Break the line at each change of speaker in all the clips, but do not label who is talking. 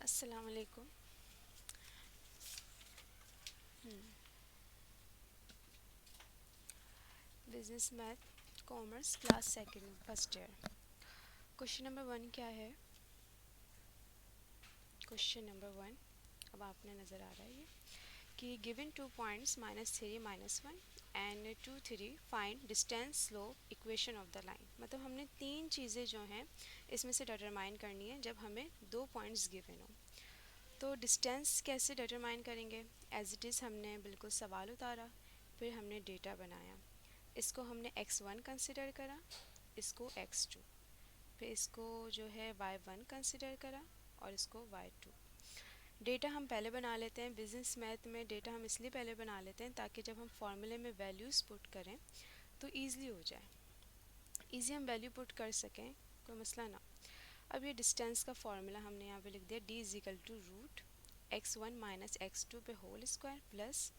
अस्सलाम वालेकुम। Business math commerce class second first year. Question number one क्या है? क्वेश्चन नंबर वन अब आपने नज़र आ रहा है ये कि given 2 points -3 -1 and 2 3 find distance slope equation of the line. मतलब हमने तीन चीज़ें जो हैं इसमें से डिटरमाइन करनी है जब हमें 2 पॉइंट्स गिवन हो। तो डिस्टेंस कैसे डिटरमाइन करेंगे? एज इट इज़ हमने बिल्कुल सवाल उतारा, फिर हमने डेटा बनाया। इसको हमने x1 कंसिडर करा, इसको x2, फिर इसको जो है y1 कंसिडर करा और इसको y2। डेटा हम पहले बना लेते हैं। बिजनेस मैथ में डेटा हम इसलिए पहले बना लेते हैं ताकि जब हम फॉर्मूले में वैल्यूज़ पुट करें तो ईज़िली हो जाए, ईज़ी हम वैल्यू पुट कर सकें, कोई मसला ना। अब ये डिस्टेंस का फार्मूला हमने यहाँ पे लिख दिया, d is equal to root x1 minus x2 पे whole square plus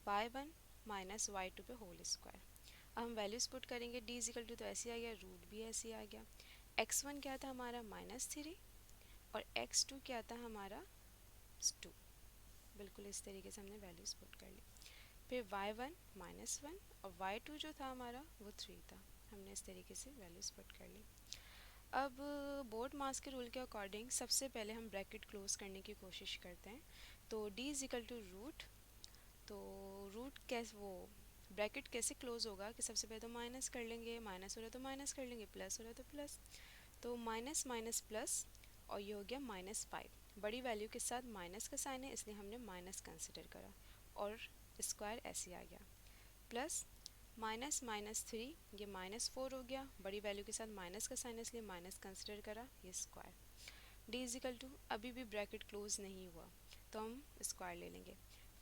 y1 minus y2 पे होल स्क्वायर। अब हम वैल्यूज़ पुट करेंगे, d इज इक्वल टू तो ऐसे आ गया, रूट भी ऐसे आ गया। x1 क्या था हमारा -3 और x2 क्या था हमारा 2। बिल्कुल इस तरीके से हमने वैल्यूज़ पुट कर ली। फिर y1 -1 और y2 जो था हमारा वो 3 था। हमने इस तरीके से वैल्यूज़ पुट कर ली। अब बोर्ड मास के रूल के अकॉर्डिंग सबसे पहले हम ब्रैकेट क्लोज करने की कोशिश करते हैं। तो d is equal to root, तो रूट कैसे वो ब्रैकेट कैसे क्लोज होगा कि सबसे पहले तो माइनस कर लेंगे, माइनस हो रहा है तो माइनस कर लेंगे, प्लस हो रहा है तो प्लस। तो माइनस माइनस प्लस और ये हो गया -5। बड़ी वैल्यू के साथ माइनस का साइन है इसलिए हमने माइनस कंसिडर करा और स्क्वायर ऐसे आ गया। प्लस माइनस -3 ये -4 हो गया, बड़ी वैल्यू के साथ माइनस का साइन है इसलिए माइनस कंसिडर करा, ये स्क्वायर। डी इजिकल टू अभी भी ब्रैकेट क्लोज नहीं हुआ तो हम स्क्वायर ले लेंगे।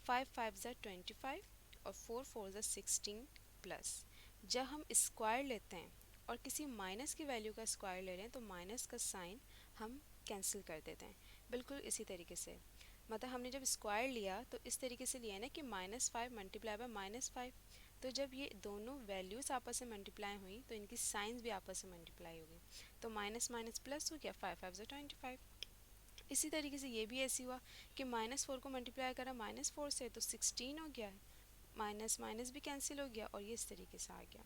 5 5 ज़ा 25 और 4 4 ज़ा 16 प्लस। जब हम स्क्वायर लेते हैं और किसी माइनस की वैल्यू का स्क्वायर ले रहे हैं तो माइनस का साइन हम कैंसिल कर देते हैं। बिल्कुल इसी तरीके से, मतलब हमने जब स्क्वायर लिया तो इस तरीके से लिया ना कि -5 मल्टीप्लाई बाय -5। तो जब ये दोनों वैल्यूज़ आपस में मल्टीप्लाई हुई तो इनकी साइंस भी आपस में मल्टीप्लाई हो गई, तो माइनस माइनस प्लस हो गया, 5 5 ज़ा 25। इसी तरीके से ये भी ऐसे हुआ कि -4 को मल्टीप्लाई करा -4 से तो 16 हो गया, माइनस माइनस भी कैंसिल हो गया और ये इस तरीके से आ गया।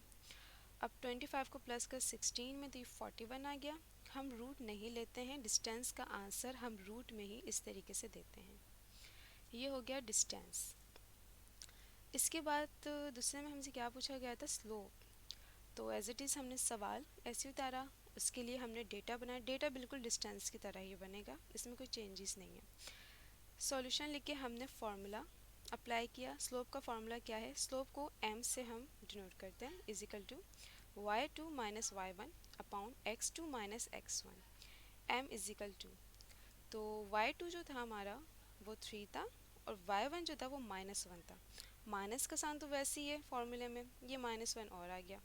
अब 25 को प्लस कर 16 में तो ये 41 आ गया। हम रूट नहीं लेते हैं, डिस्टेंस का आंसर हम रूट में ही इस तरीके से देते हैं। ये हो गया डिस्टेंस। इसके बाद दूसरे में हमसे क्या पूछा गया था? स्लोप। तो एज इट इज़ हमने सवाल ऐसे उतारा, उसके लिए हमने डेटा बनाया। डेटा बिल्कुल डिस्टेंस की तरह ही बनेगा, इसमें कोई चेंजेस नहीं है। सॉल्यूशन लिख के हमने फार्मूला अप्लाई किया। स्लोप का फार्मूला क्या है? स्लोप को m से हम डिनोट करते हैं, is equal to y2 minus y1 upon x2 minus x1। m is equal to, तो y2 जो था हमारा वो 3 था और y1 जो था वो -1 था। माइनस का साइन तो वैसे ही है फॉर्मूले में, ये -1 और आ गया।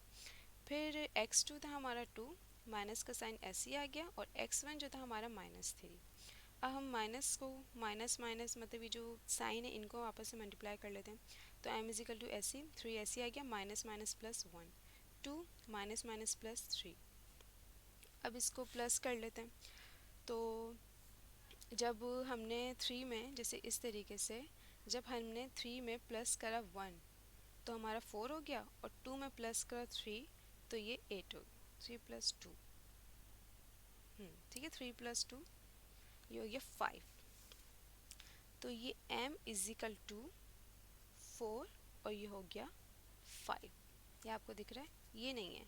फिर x2 था हमारा 2, माइनस का साइन ऐसे ही आ गया और x1 जो था हमारा -3। अब हम माइनस को माइनस माइनस मतलब ये जो साइन है इनको आपस में मल्टीप्लाई कर लेते हैं। तो m इज इक्वल टू ऐसे 3 ऐसे आ गया, minus minus plus 1, 2 minus minus plus 3। अब इसको प्लस कर लेते हैं। तो जब हमने 3 में जैसे इस तरीके से, जब हमने 3 में प्लस करा 1 तो हमारा 4 हो गया और 2 में प्लस करा 3 तो ये 8 हो गया। 3 प्लस 2, ठीक है, 3 प्लस 2 ये हो गया 5। तो ये m इजिकल टू 4 और ये हो गया 5। ये आपको दिख रहा है? ये नहीं है,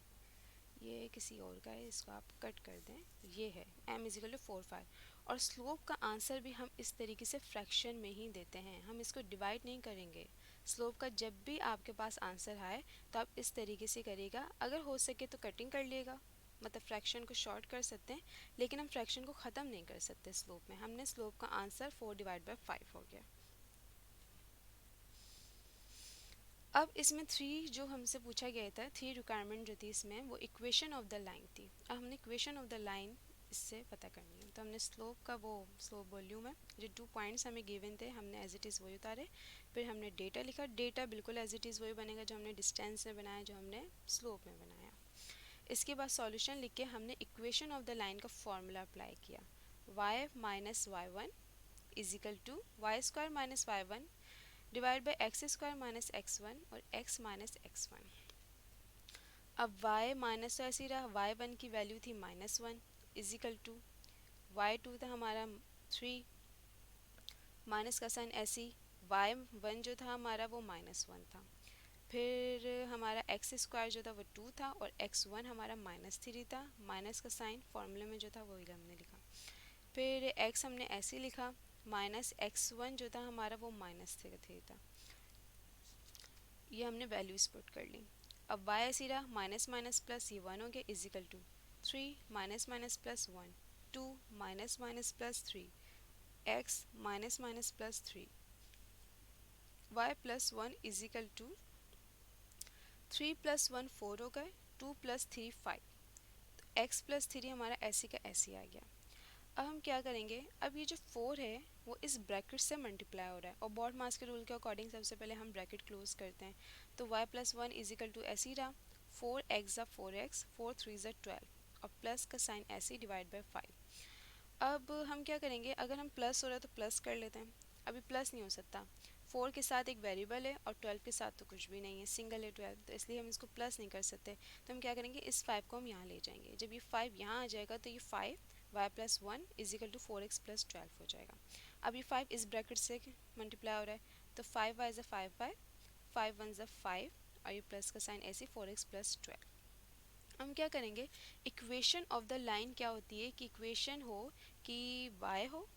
ये किसी और का है, इसको आप कट कर दें। ये है m इजिकल टू 4 5। और स्लोप का आंसर भी हम इस तरीके से फ्रैक्शन में ही देते हैं, हम इसको डिवाइड नहीं करेंगे। स्लोप का जब भी आपके पास आंसर आए तो आप इस तरीके से करिएगा। अगर हो सके तो कटिंग कर लिएगा, मतलब फ्रैक्शन को शॉर्ट कर सकते हैं, लेकिन हम फ्रैक्शन को ख़त्म नहीं कर सकते स्लोप में। हमने स्लोप का आंसर 4 डिवाइड बाई 5 हो गया। अब इसमें 3 जो हमसे पूछा गया था, 3 रिक्वायरमेंट जो थी इसमें, वो इक्वेशन ऑफ द लाइन थी। अब हमने इक्वेशन ऑफ द लाइन इससे पता करनी है। तो हमने स्लोप का वो स्लोप वॉल्यूम है, जो 2 पॉइंट्स हमें गिवन थे हमने एज इट इज़ वही उतारे। फिर हमने डेटा लिखा, डेटा बिल्कुल एज इट इज़ वही बनेगा जो हमने डिस्टेंस में बनाया, जो हमने स्लोप में बनाया। इसके बाद सॉल्यूशन लिख के हमने इक्वेशन ऑफ द लाइन का फॉर्मूला अप्लाई किया, y minus y1 is equal to Y square minus Y one divide by X square minus X one और एक्स माइनस एक्स वन। अब y माइनस तो ऐसे ही रहा, वाई वन की value थी minus one is equal to Y two था हमारा 3 माइनस का साइन ऐसे ही, वाई वन जो था हमारा वो माइनस वन था। फिर हमारा एक्स स्क्वायर जो था वो 2 था और एक्स वन हमारा माइनस 3 था, माइनस का साइन फॉर्मूले में जो था वही हमने लिखा। फिर एक्स हमने ऐसे ही लिखा, माइनस एक्स वन जो था हमारा वो माइनस 3 था। ये हमने वैल्यूज पुट कर ली। अब y ऐसी रहा, माइनस माइनस प्लस ये 1 हो गया is equal to 3 minus minus plus 1 2 minus minus plus 3 x minus minus plus 3 y plus 1 is equal to 3 plus 1 4 हो गए, 2 प्लस 3 5, तो x प्लस 3 हमारा ऐसे का ऐसे आ गया। अब हम क्या करेंगे, अब ये जो 4 है वो इस ब्रैकेट से मल्टीप्लाई हो रहा है और बॉड मास के रूल के अकॉर्डिंग सबसे पहले हम ब्रैकेट क्लोज करते हैं। तो y प्लस 1 इजिकल टू ऐसे ही रहा, 4x ज़ा 4x 4 3 ज़ा 12 और प्लस का साइन ऐसे ही डिवाइड बाई 5। अब हम क्या करेंगे, अगर हम प्लस हो रहा है तो प्लस कर लेते हैं। अभी प्लस नहीं हो सकता, 4 के साथ एक वेरिएबल है और 12 के साथ तो कुछ भी नहीं है, सिंगल है 12, तो इसलिए हम इसको प्लस नहीं कर सकते। तो हम क्या करेंगे, इस 5 को हम यहाँ ले जाएंगे। जब ये 5 यहाँ आ जाएगा तो ये 5 y plus 1 is equal to 4x plus 12 हो जाएगा। अब ये 5 इस ब्रैकेट से मल्टीप्लाई हो रहा है, तो 5y ज़ा 5y 5 1 ज़ा 5 और ये प्लस का साइन ऐसे 4x प्लस 12। हम क्या करेंगे, इक्वेशन ऑफ द लाइन क्या होती है कि इक्वेशन हो कि y हो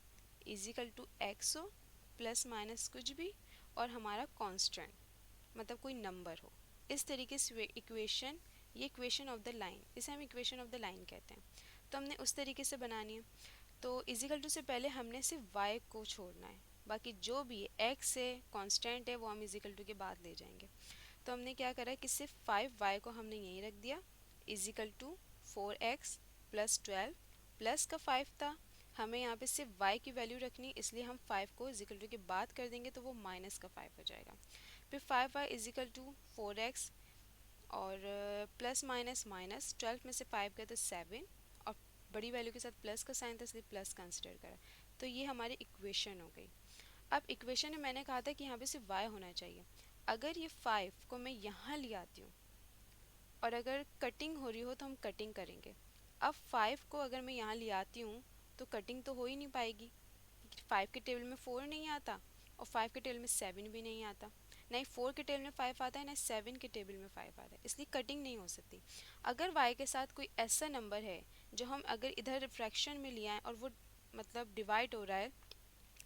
इजिकल टू x हो प्लस माइनस कुछ भी और हमारा कांस्टेंट मतलब कोई नंबर हो, इस तरीके से इक्वेशन, ये इक्वेशन ऑफ द लाइन, इसे हम इक्वेशन ऑफ द लाइन कहते हैं। तो हमने उस तरीके से बनानी है। तो इजिकल टू से पहले हमने सिर्फ y को छोड़ना है, बाकी जो भी है x है कांस्टेंट है वो हम इजिकल टू के बाद ले जाएंगे। तो हमने क्या करा कि सिर्फ 5y को हमने यहीं रख दिया is equal to 4x plus 12 plus का 5 था, हमें यहाँ पे सिर्फ y की वैल्यू रखनी, इसलिए हम 5 को इजिकल टू के बाद कर देंगे तो वो माइनस का 5 हो जाएगा। फिर 5y इजिकल टू 4x और प्लस माइनस माइनस 12 में से 5 गए तो 7 और बड़ी वैल्यू के साथ प्लस का साइन था इसलिए प्लस कंसिडर करा। तो ये हमारी इक्वेशन हो गई। अब इक्वेशन में मैंने कहा था कि यहाँ पे सिर्फ y होना चाहिए। अगर ये 5 को मैं यहाँ ले आती हूँ और अगर कटिंग हो रही हो तो हम कटिंग करेंगे। अब 5 को अगर मैं यहाँ ले आती हूँ तो कटिंग तो हो ही नहीं पाएगी, 5 के टेबल में 4 नहीं आता और 5 के टेबल में 7 भी नहीं आता, ना ही 4 के टेबल में 5 आता है ना 7 के टेबल में 5 आता है, इसलिए कटिंग नहीं हो सकती। अगर y के साथ कोई ऐसा नंबर है जो हम अगर इधर फ्रैक्शन में लिया है और वो मतलब डिवाइड हो रहा है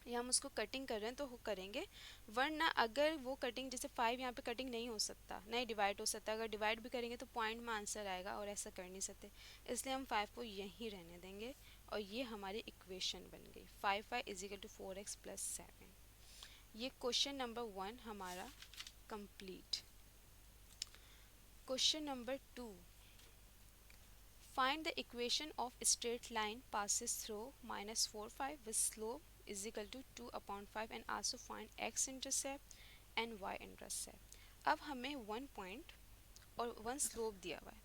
या हम उसको कटिंग कर रहे हैं तो वो करेंगे, वरना अगर वो कटिंग जैसे 5 यहाँ पे कटिंग नहीं हो सकता, नहीं डिवाइड हो सकता, अगर डिवाइड भी करेंगे तो पॉइंट में आंसर आएगा और ऐसा कर नहीं सकते, इसलिए हम 5 को यहीं रहने देंगे और ये हमारी इक्वेशन बन गई 5y is equal to 4x plus 7। ये क्वेश्चन नंबर 1 हमारा complete. Question number 2, find the equation of straight line passes through minus 4 5 with slope is equal to 2 upon 5 and also find x intercept and y intercept। अब हमें 1 point और 1 slope दिया हुआ है,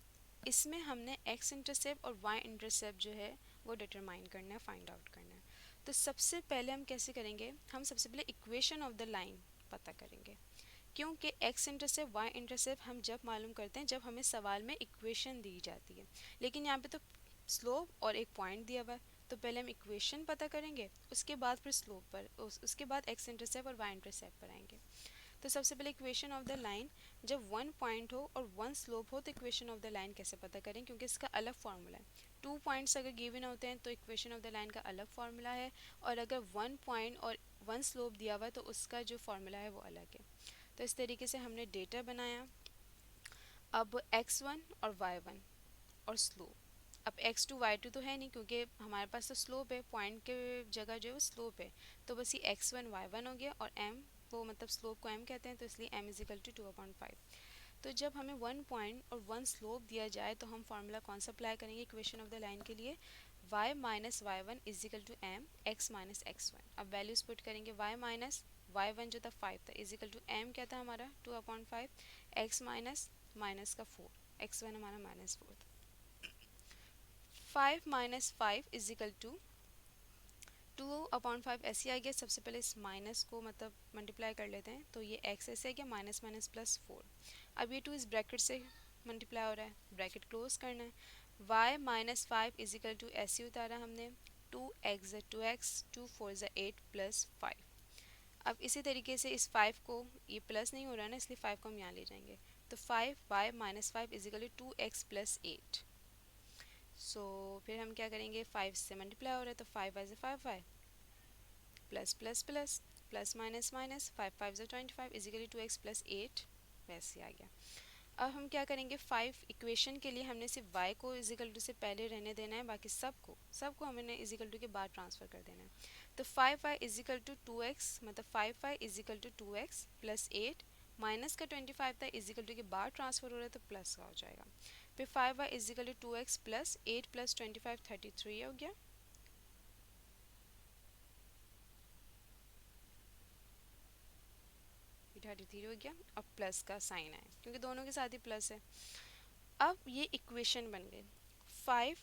इसमें हमने x इंटरसेप्ट और y इंटरसेप्ट जो है वो डिटरमाइन करना है, फाइंड आउट करना है। तो सबसे पहले हम कैसे करेंगे, हम सबसे पहले इक्वेशन ऑफ द लाइन पता करेंगे, क्योंकि x इंटरसेप्ट y इंटरसेप्ट हम जब मालूम करते हैं जब हमें सवाल में इक्वेशन दी जाती है, लेकिन यहाँ पे तो स्लोप और एक पॉइंट दिया हुआ है, तो पहले हम इक्वेशन पता करेंगे उसके बाद फिर स्लोप पर उसके बाद x इंटरसेप्ट और y इंटरसेप्ट पर आएंगे। तो सबसे पहले इक्वेशन ऑफ द लाइन, जब 1 पॉइंट हो और 1 स्लोप हो तो इक्वेशन ऑफ द लाइन कैसे पता करें, क्योंकि इसका अलग फार्मूला है। 2 पॉइंट्स अगर गिवन होते हैं तो इक्वेशन ऑफ द लाइन का अलग फार्मूला है, और अगर 1 पॉइंट और 1 स्लोप दिया हुआ है तो उसका जो फार्मूला है वो अलग है। तो इस तरीके से हमने डेटा बनाया। अब x1 और y1 और स्लोप, अब x2 y2 तो है नहीं क्योंकि हमारे पास तो स्लोप है, पॉइंट के जगह जो है वो स्लोप है, तो बस ये x1 y1 हो गया और m वो मतलब स्लोप को m कहते हैं तो इसलिए m इजिकल टू 2/5। तो जब हमें 1 पॉइंट और 1 स्लोप दिया जाए तो हम फार्मूला कौन सा अप्लाई करेंगे इक्वेशन ऑफ द लाइन के लिए, y minus Y one is equal to m x minus x1। अब वैल्यूज पुट करेंगे, y माइनस y1 जो था 5 था इजिकल टू m क्या था हमारा 2/5, x माइनस माइनस का 4, x1 हमारा -4 था। 5 माइनस 5 इजिकल टू 2/5 ऐसे आ गया। सबसे पहले इस माइनस को मतलब मल्टीप्लाई कर लेते हैं, तो ये x ऐसे आ गया, माइनस माइनस प्लस 4। अब ये 2 इस ब्रैकेट से मल्टीप्लाई हो रहा है, ब्रैकेट क्लोज करना है। y माइनस 5 इजिकल टू ऐसे उतारा हमने, 2x 2x 2 4 8 प्लस 5। अब इसी तरीके से इस 5 को, ये प्लस नहीं हो रहा है ना, इसलिए 5 को हम यहाँ ले जाएंगे, तो 5y minus 5 is equal to 2x plus 8। So फिर हम क्या करेंगे, 5 से मल्टीप्लाई हो रहा है, तो 5y से 5y plus plus plus plus minus minus 5 5 जो 25 इजिकली 2x प्लस 8 वैसे आ गया। अब हम क्या करेंगे, 5 इक्वेशन के लिए हमने सिर्फ y को इजिकल टू से पहले रहने देना है, बाकी सबको हमने इजिकल टू के बाद ट्रांसफ़र कर देना है। तो 5y इजिकल टू 2x, मतलब 5y is equal to 2x plus 8, minus का 25 था, इजिकल टू के बाद ट्रांसफ़र हो रहा है तो प्लस का हो जाएगा। फिर 5y is equal to 2x plus 8 plus 25 33 हो गया। ये 33 हो गया। अब प्लस का साइन है क्योंकि दोनों के साथ ही प्लस है। अब ये इक्वेशन बन गई 5,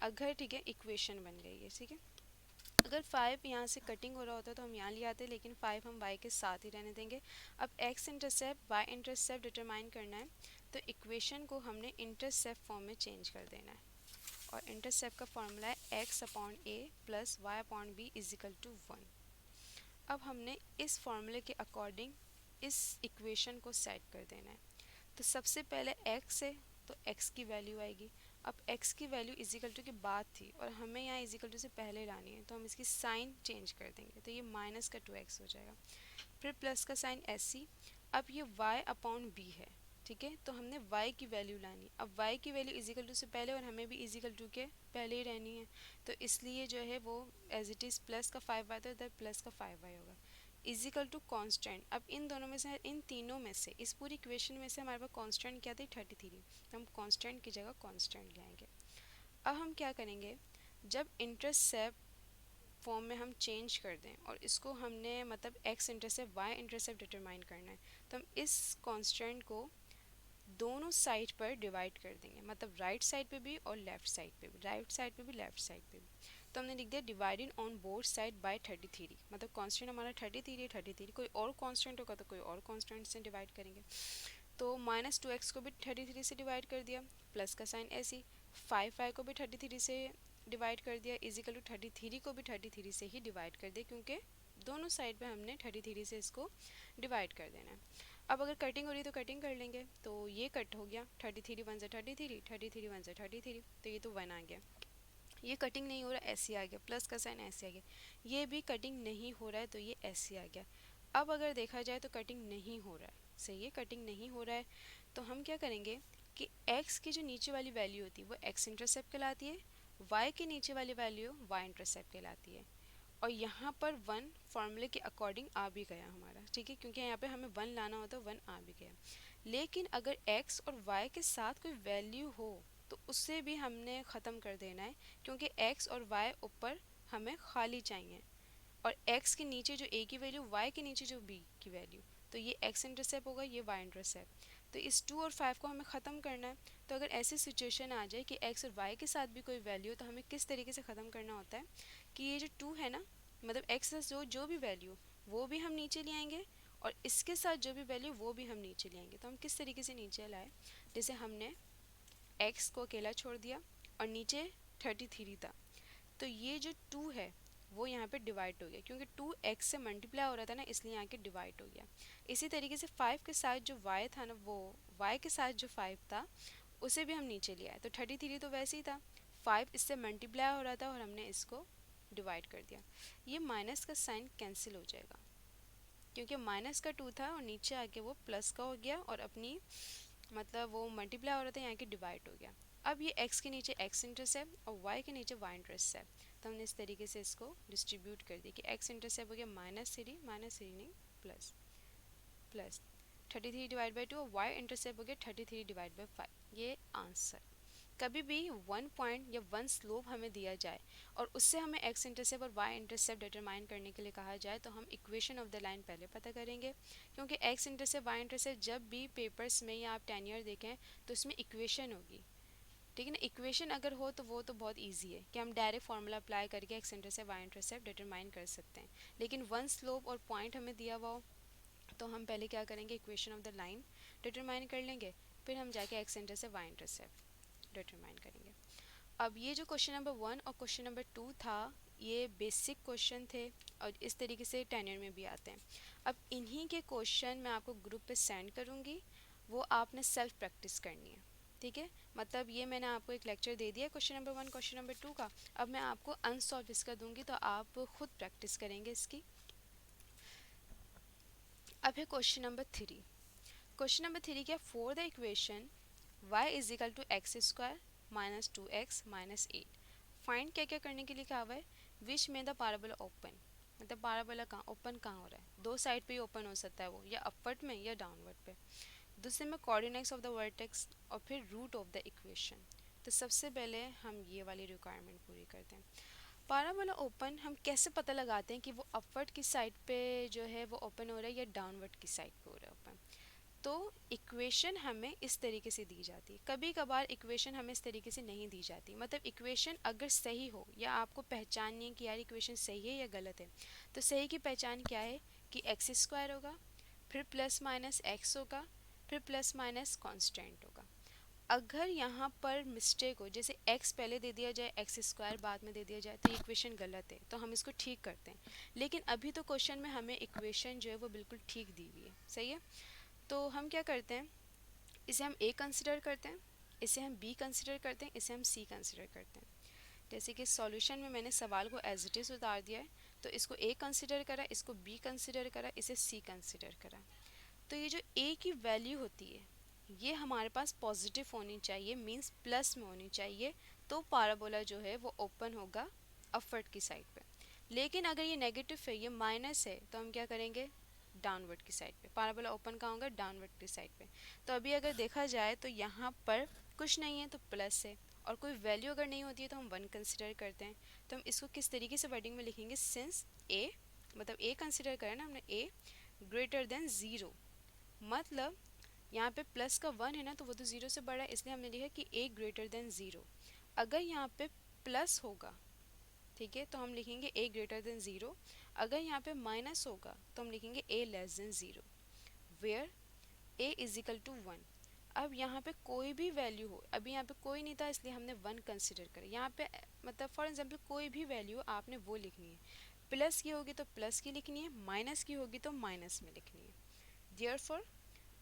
अगर ठीक है इक्वेशन बन गई है, ठीक है। अगर 5 यहाँ से कटिंग हो रहा होता तो हम यहाँ ले आते, लेकिन 5 हम y के साथ ही रहने देंगे। अब x intercept y intercept determine करना है, तो इक्वेशन को हमने इंटरसेप्ट फॉर्म में चेंज कर देना है। और इंटरसेप्ट का फॉर्मूला है x upon a plus y upon b is equal to 1। अब हमने इस फॉर्मूले के अकॉर्डिंग इस इक्वेशन को सेट कर देना है। तो सबसे पहले x है तो x की वैल्यू आएगी। अब x की वैल्यू इजिकल टू के बाद थी और हमें यहाँ इजिकल टू से पहले लानी है, तो हम इसकी साइन चेंज कर देंगे, तो ये माइनस का 2x हो जाएगा। फिर प्लस का साइन ऐसी। अब ये y अपॉन b है, ठीक है, तो हमने y की वैल्यू लानी। अब y की वैल्यू इजिकल टू से पहले और हमें भी इजिकल टू के पहले ही रहनी है, तो इसलिए जो है वो एज इट इज़ प्लस का 5y था, इधर प्लस का 5y होगा इजिकल टू कांस्टेंट। अब इन दोनों में से, इन तीनों में से, इस पूरी इक्वेशन में से हमारे पास कांस्टेंट क्या थी 33, तो हम कांस्टेंट की जगह कांस्टेंट ले आएंगे। अब हम क्या करेंगे, जब इंटरसेप्ट फॉर्म में हम चेंज कर दें और इसको हमने मतलब x intercept y intercept determine करना है, तो हम इस कांस्टेंट को दोनों साइड पर डिवाइड कर देंगे, मतलब राइट साइड पे भी और लेफ्ट साइड पे भी, राइट साइड पे भी लेफ्ट साइड पे भी। तो हमने लिख दिया dividing on both side by 33, मतलब कांस्टेंट हमारा 33 है, 33 कोई और कांस्टेंट होगा तो कोई और कांस्टेंट से डिवाइड करेंगे। तो माइनस 2x को भी 33 से डिवाइड कर दिया, प्लस का साइन ऐसी, 5y को भी 33 से डिवाइड कर दिया, इजिकल टू 33 को भी 33 से ही डिवाइड कर दिया, क्योंकि दोनों साइड पे हमने 33 से इसको डिवाइड कर देना है। अब अगर कटिंग हो रही है तो कटिंग कर लेंगे, तो ये कट हो गया, 33 1 से 33, 33 1 से 33, तो ये तो 1 आ गया। ये कटिंग नहीं हो रहा, ऐसे आ गया, प्लस का साइन ऐसे आ गया। ये भी कटिंग नहीं हो रहा है, तो ये ऐसे आ गया। अब अगर देखा जाए तो कटिंग नहीं हो रहा है, सही है, कटिंग नहीं हो रहा है, तो हम क्या करेंगे कि x की जो नीचे वाली वैल्यू होती है वो x इंटरसेप्ट कहलाती है, y की नीचे वाली वैल्यू y इंटरसेप्ट कहलाती है। और यहाँ पर 1 फॉर्मूले के अकॉर्डिंग आ भी गया हमारा, ठीक है, क्योंकि यहाँ पे हमें 1 लाना होता है, 1 आ भी गया। लेकिन अगर x और y के साथ कोई वैल्यू हो तो उससे भी हमने ख़त्म कर देना है, क्योंकि x और y ऊपर हमें खाली चाहिए और x के नीचे जो a की वैल्यू, y के नीचे जो b की वैल्यू, तो ये x इंटरसेप्ट होगा, ये y इंटरसेप्ट। तो इस 2 और 5 को हमें ख़त्म करना है। तो अगर ऐसी सिचुएशन आ जाए कि x और y के साथ भी कोई वैल्यू, तो हमें किस तरीके से ख़त्म करना होता है कि ये जो 2 है ना, मतलब x से जो भी वैल्यू वो भी हम नीचे ले आएंगे और इसके साथ जो भी वैल्यू वो भी हम नीचे ले आएंगे। तो हम किस तरीके से नीचे लाए, जैसे हमने x को अकेला छोड़ दिया और नीचे 33 था, तो ये जो 2 है वो यहाँ पे डिवाइड हो गया, क्योंकि 2 x से मल्टीप्लाई हो रहा था ना, इसलिए यहाँ के डिवाइड हो गया। इसी तरीके से 5 के साथ जो y था ना, वो y के साथ जो 5 था उसे भी हम नीचे ले आए, तो 33 तो वैसे ही था, 5 इससे मल्टीप्लाई हो रहा था और हमने इसको डिवाइड कर दिया। ये माइनस का साइन कैंसिल हो जाएगा, क्योंकि माइनस का 2 था और नीचे आके वो प्लस का हो गया और अपनी मतलब वो मल्टीप्लाई हो रहा था, यहाँ के डिवाइड हो गया। अब ये x के नीचे x इंटरसेप्ट और y के नीचे y इंटरसेप्ट, तो हमने इस तरीके से इसको डिस्ट्रीब्यूट कर दिया कि x इंटरसेप्ट हो गया -3 नहीं प्लस प्लस 33 डिवाइड बाई 2 और y इंटरसेप्ट हो गया 33 डिवाइड बाई 5। ये आंसर। कभी भी 1 पॉइंट या 1 स्लोप हमें दिया जाए और उससे हमें x इंटरसेप्ट और y इंटरसेप्ट डिटरमाइन करने के लिए कहा जाए, तो हम इक्वेशन ऑफ द लाइन पहले पता करेंगे, क्योंकि x इंटरसेप्ट y इंटरसेप्ट जब भी पेपर्स में या आप टेन्योर देखें तो उसमें इक्वेशन होगी, ठीक है ना। इक्वेशन अगर हो तो वो तो बहुत इजी है कि हम डायरेक्ट फार्मूला अप्लाई करके एक्स इंटरसेप्ट से वाई इंटरसेप्ट डिटरमाइन कर सकते हैं। लेकिन वन स्लोप और पॉइंट हमें दिया हुआ हो तो हम पहले क्या करेंगे, equation of the line determine कर लेंगे, फिर हम जाके एक्स इंटरसेप्ट से वाई इंटरसेप्ट डिटरमाइन करेंगे। अब ये जो क्वेश्चन नंबर 1 और क्वेश्चन नंबर 2 था, ये बेसिक क्वेश्चन थे और इस तरीके से टेन्योर में भी आते हैं। अब इन्हीं के क्वेश्चन मैं आपको ग्रुप पे सेंड करूँगी, वो आपने सेल्फ प्रैक्टिस करनी है। ठीक है, मतलब ये मैंने आपको एक लेक्चर दे दिया क्वेश्चन नंबर 1 क्वेश्चन नंबर 2 का। अब मैं आपको अनसॉल्व इसका दूंगी तो आप खुद प्रैक्टिस करेंगे इसकी। अब है क्वेश्चन नंबर 3। क्वेश्चन नंबर 3 क्या, for the equation y is equal to X square minus 2x minus 8 find, क्या क्या करने के लिए कहा हुआ है, विच में द पाराबोला ओपन, मतलब पाराबोला कहाँ ओपन कहाँ हो रहा है, दो साइड पे ही ओपन हो सकता है वो, या अपवर्ड में या डाउनवर्ड पे। दूसरे में कोऑर्डिनेट्स ऑफ द वर्टेक्स और फिर रूट ऑफ द इक्वेशन। तो सबसे पहले हम ये वाली रिक्वायरमेंट पूरी करते हैं। पाराबोला ओपन हम कैसे पता लगाते हैं कि वो अपवर्ड की साइड पे जो है वो ओपन हो रहा है या डाउनवर्ड की साइड पे हो रहा है ओपन। तो इक्वेशन हमें इस तरीके से दी जाती है। कभी कभार इक्वेशन हमें इस तरीके से नहीं दी जाती, मतलब इक्वेशन अगर सही हो या आपको पहचाननी है कि यार इक्वेशन सही है या गलत है, तो सही की पहचान क्या है कि एक्स स्क्वायर होगा, फिर प्लस माइनस एक्स होगा, फिर प्लस माइनस कांस्टेंट होगा। अगर यहाँ पर मिस्टेक हो, जैसे x पहले दे दिया जाए एक्स स्क्वायर बाद में दे दिया जाए, तो ये इक्वेशन गलत है, तो हम इसको ठीक करते हैं। लेकिन अभी तो क्वेश्चन में हमें इक्वेशन जो है वो बिल्कुल ठीक दी हुई है, सही है। तो हम क्या करते हैं, इसे हम a कंसिडर करते हैं, इसे हम b कंसिडर करते हैं, इसे हम c कंसिडर करते हैं। जैसे कि सॉल्यूशन में मैंने सवाल को एज इट इज़ उतार दिया है, तो इसको a कंसिडर करा, इसको b कंसिडर करा, इसे c कंसिडर करा। तो ये जो a की वैल्यू होती है ये हमारे पास पॉजिटिव होनी चाहिए, मींस प्लस में होनी चाहिए, तो पाराबोला जो है वो ओपन होगा अपवर्ड की साइड पे। लेकिन अगर ये नेगेटिव है, ये माइनस है, तो हम क्या करेंगे, डाउनवर्ड की साइड पे। पाराबोला ओपन कहाँ होगा, डाउनवर्ड की साइड पे। तो अभी अगर देखा जाए तो यहाँ पर कुछ नहीं है तो प्लस है, और कोई वैल्यू अगर नहीं होती है तो हम 1 कंसिडर करते हैं। तो हम इसको किस तरीके से वर्डिंग में लिखेंगे, सिंस ए, मतलब ए कंसिडर करें ना हमने, ए ग्रेटर देन 0, मतलब यहाँ पे प्लस का 1 है ना, तो वो तो 0 से बड़ा है, इसलिए हमने लिखा कि ए ग्रेटर देन 0। अगर यहाँ पे प्लस होगा, ठीक है, तो हम लिखेंगे ए ग्रेटर देन 0। अगर यहाँ पे माइनस होगा तो हम लिखेंगे a less than 0, where a is equal to 1। अब यहाँ पे कोई भी वैल्यू हो, अभी यहाँ पे कोई नहीं था इसलिए हमने 1 कंसिडर करा। यहाँ पे मतलब फॉर एग्जांपल कोई भी वैल्यू आपने वो लिखनी है, प्लस की होगी तो प्लस की लिखनी है, माइनस की होगी तो माइनस में लिखनी है। देयरफॉर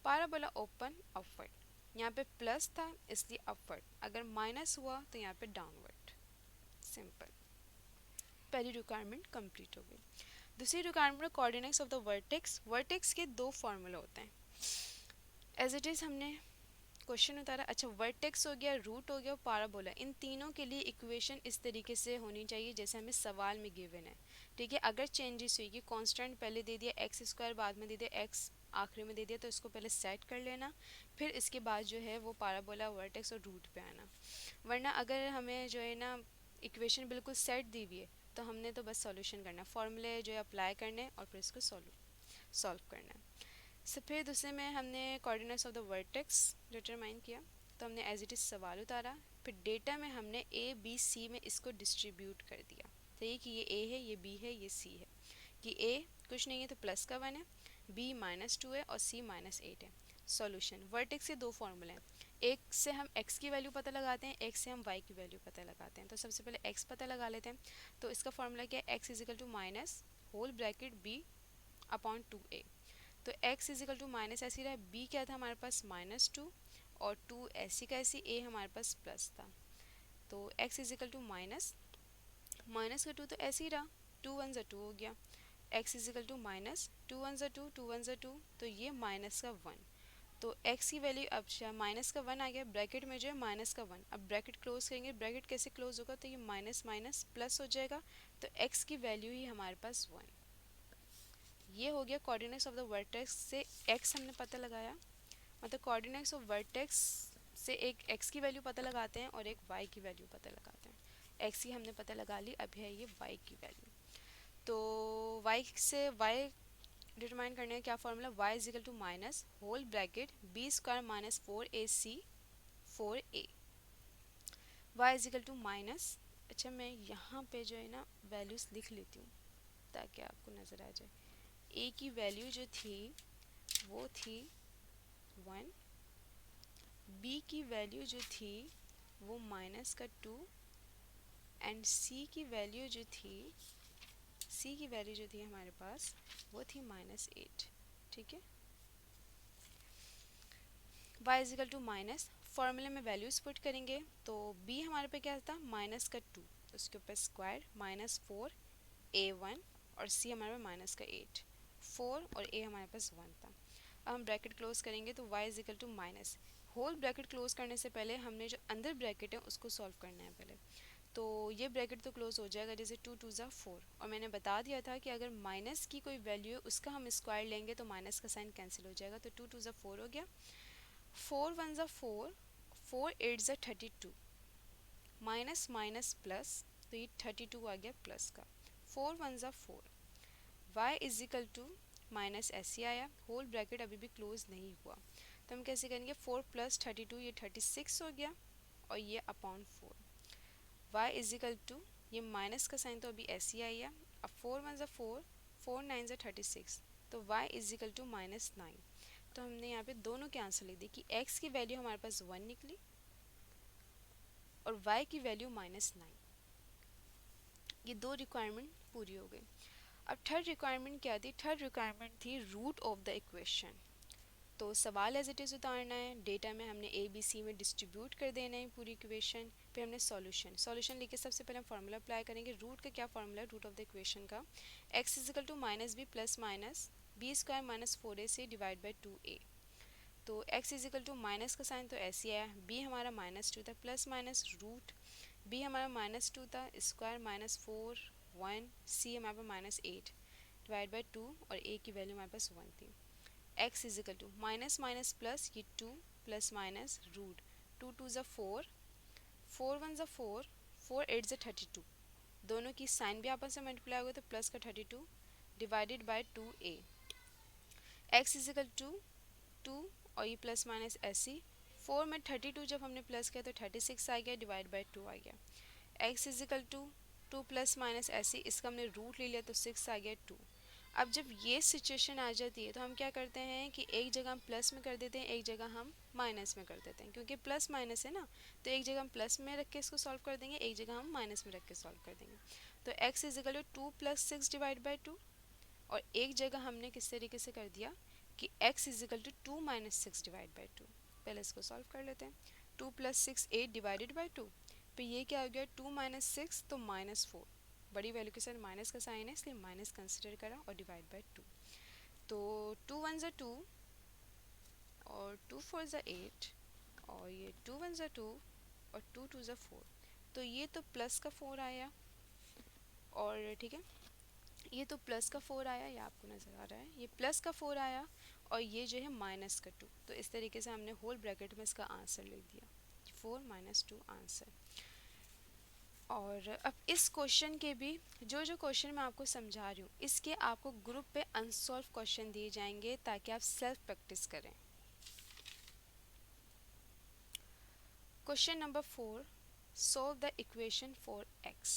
पाराबोला ओपन अपवर्ड, यहाँ पे प्लस था इसलिए अपवर्ड, अगर माइनस हुआ तो यहाँ पे डाउनवर्ड। सिंपल, पहली रिक्वायरमेंट कंप्लीट हो गई। दूसरी requirement coordinates of the vertex. Vertex के दो फॉर्मूला होते हैं, एज इट इज़ हमने क्वेश्चन उतारा। अच्छा, वर्टेक्स हो गया, रूट हो गया, पाराबोला, इन तीनों के लिए इक्वेशन इस तरीके से होनी चाहिए जैसे हमें सवाल में गिवन है। ठीक है, अगर चेंजेस हुई कि कांस्टेंट पहले दे दिया एक्स स्क्वायर, बाद में दे दिया एक्स, आखिरी में दे दिया, तो इसको पहले सेट कर लेना, फिर इसके बाद जो है वो पाराबोला, वर्टेक्स और रूट पे आना। वरना अगर हमें जो है ना इक्वेशन बिल्कुल सेट दी हुई है तो हमने तो बस सॉल्यूशन करना, फॉर्मूले जो है अप्लाई करने और फिर इसको सॉल्व करना है। सो फिर दूसरे में हमने coordinates of the vertex determine किया, तो हमने एज इट इज़ सवाल उतारा, फिर डेटा में हमने ए बी सी में इसको डिस्ट्रीब्यूट कर दिया। तो ये कि ये ए है, ये बी है, ये सी है, कि ए कुछ नहीं है तो प्लस का 1 है, बी -2 है और सी -8 है। सॉल्यूशन, वर्टेक्स के दो फॉर्मूले हैं, एक से हम x की वैल्यू पता लगाते हैं, एक से हम y की वैल्यू पता लगाते हैं। तो सबसे पहले x पता लगा लेते हैं, तो इसका फॉर्मूला क्या है, x is equal to minus whole bracket b upon 2a। तो x is equal to minus ऐसे ही रहा, b क्या था हमारे पास -2 और 2 ऐसी का ऐसी, a हमारे पास प्लस था, तो x is equal to minus का 2 तो ऐसे ही रहा, 2 1 2 हो गया, x is equal to minus 2 1 2 2 1 2, तो ये माइनस का 1, तो x की वैल्यू अब माइनस का 1 आ गया, ब्रैकेट में जो है माइनस का 1, अब ब्रैकेट क्लोज करेंगे, ब्रैकेट कैसे क्लोज होगा, तो ये माइनस माइनस प्लस हो जाएगा, तो x की वैल्यू ही हमारे पास 1। ये हो गया कोऑर्डिनेट्स ऑफ द वर्टेक्स से x हमने पता लगाया, मतलब कोऑर्डिनेट्स ऑफ वर्टेक्स से एक x की वैल्यू पता लगाते हैं और एक y की वैल्यू पता लगाते हैं। x की हमने पता लगा ली, अब है ये y की वैल्यू। तो y से y डिटरमाइन करने का क्या formula, y is equal to minus whole bracket b square minus 4ac 4a, y is equal to minus, अच्छा मैं यहाँ पे जो है ना वैल्यूज़ लिख लेती हूँ ताकि आपको नज़र आ जाए। a की वैल्यू जो थी वो थी 1, b की वैल्यू जो थी वो माइनस का 2 एंड c की वैल्यू जो थी हमारे पास वो थी -8। ठीक है, y is equal to minus, फॉर्मूले में वैल्यूज पुट करेंगे तो b हमारे पे क्या था माइनस का 2, उसके ऊपर स्क्वायर -4a1 और c हमारे पे माइनस का 8, 4 और a हमारे पास 1 था। अब हम ब्रैकेट क्लोज करेंगे तो y is equal to minus, whole bracket close करने से पहले हमने जो अंदर ब्रैकेट है उसको सॉल्व करना है पहले। तो ये ब्रैकेट तो क्लोज हो जाएगा, जैसे 2 2 ज़ा 4, और मैंने बता दिया था कि अगर माइनस की कोई वैल्यू है उसका हम स्क्वायर लेंगे तो माइनस का साइन कैंसिल हो जाएगा, तो 2 2 ज़ा 4 हो गया, 4 1 ज़ा 4, 4 8 ज़ा 32, माइनस माइनस प्लस, तो ये 32 आ गया प्लस का, 4 1 ज़ा 4, y is equal to minus ऐसे आया, होल ब्रैकेट अभी भी क्लोज नहीं हुआ, तो हम कैसे करेंगे 4 प्लस 32 ये 36 हो गया और ये upon 4, y is equal to, ये माइनस का साइन तो अभी ऐसे ही आया, अब 4 1 ज़ा 4, 4 9 ज़ा 36, तो y इज इक्वल टू -9। तो हमने यहाँ पे दोनों के आंसर लिख दी कि x की वैल्यू हमारे पास 1 निकली और y की वैल्यू -9। ये दो रिक्वायरमेंट पूरी हो गई। अब थर्ड रिक्वायरमेंट क्या थी, थर्ड रिक्वायरमेंट थी रूट ऑफ द इक्वेशन। तो सवाल एज इट इज़ उतारना है, डेटा में हमने ए बी सी में डिस्ट्रीब्यूट कर देना है पूरी इक्वेशन, फिर हमने सॉल्यूशन लिखे, सबसे पहले हम फार्मूला अप्लाई करेंगे। रूट का क्या फार्मूला है, रूट ऑफ द इक्वेशन का x is equal to minus B plus minus B square minus 4a से डिवाइड बाई 2a। तो x is equal to minus का साइन तो ऐसे आया, b हमारा -2 था, प्लस माइनस रूट b हमारा -2 था, स्क्वायर -4 1, c हमारे पास -8 डिवाइड बाई 2 और a की वैल्यू हमारे पास 1 थी। x is equal to minus minus plus, ये 2 प्लस माइनस रूट 2 2 ज़ा 4, 4 1 ज़ा 4, 4 8 ज़ा 32, दोनों की साइन भी आपस में मल्टीप्लाई हो गए तो प्लस का 32 divided by 2a। x is equal to 2 और ये प्लस माइनस ऐसी, 4 में 32 जब हमने प्लस किया तो 36 आ गया डिवाइड बाय 2 आ गया। x is equal to 2 plus minus ऐसी, इसका हमने रूट ले लिया तो 6 आ गया 2। अब जब ये सिचुएशन आ जाती है तो हम क्या करते हैं कि एक जगह हम प्लस में कर देते हैं, एक जगह हम माइनस में कर देते हैं, क्योंकि प्लस माइनस है ना, तो एक जगह हम प्लस में रख के इसको सॉल्व कर देंगे, एक जगह हम माइनस में रख के सॉल्व कर देंगे। तो x is equal to 2 plus 6 divide by 2, और एक जगह हमने किस तरीके से कर दिया कि x is equal to 2 minus 6 divide by 2। पहले इसको सॉल्व कर लेते हैं, 2 प्लस 6 8 डिवाइडेड बाई 2, तो ये क्या हो गया 2 माइनस 6 तो -4, बड़ी वैल्यू के साथ माइनस का साइन है इसलिए माइनस कंसिडर करा और डिवाइड बाई 2। तो 2 1 ज़ा 2 और 2 4 ज़ा 8 और ये 2 1 ज़ा 2 और 2 2 ज़ा 4, तो ये तो प्लस का 4 आया, और ठीक है ये तो प्लस का 4 आया, ये आपको नज़र आ रहा है, ये प्लस का 4 आया और ये जो है माइनस का 2, तो इस तरीके से हमने होल ब्रैकेट में इसका आंसर लिख दिया 4 - 2 आंसर। और अब इस क्वेश्चन के भी जो क्वेश्चन मैं आपको समझा रही हूँ इसके आपको ग्रुप पे अनसॉल्व क्वेश्चन दिए जाएंगे ताकि आप सेल्फ प्रैक्टिस करें। Question number 4, solve the equation for x।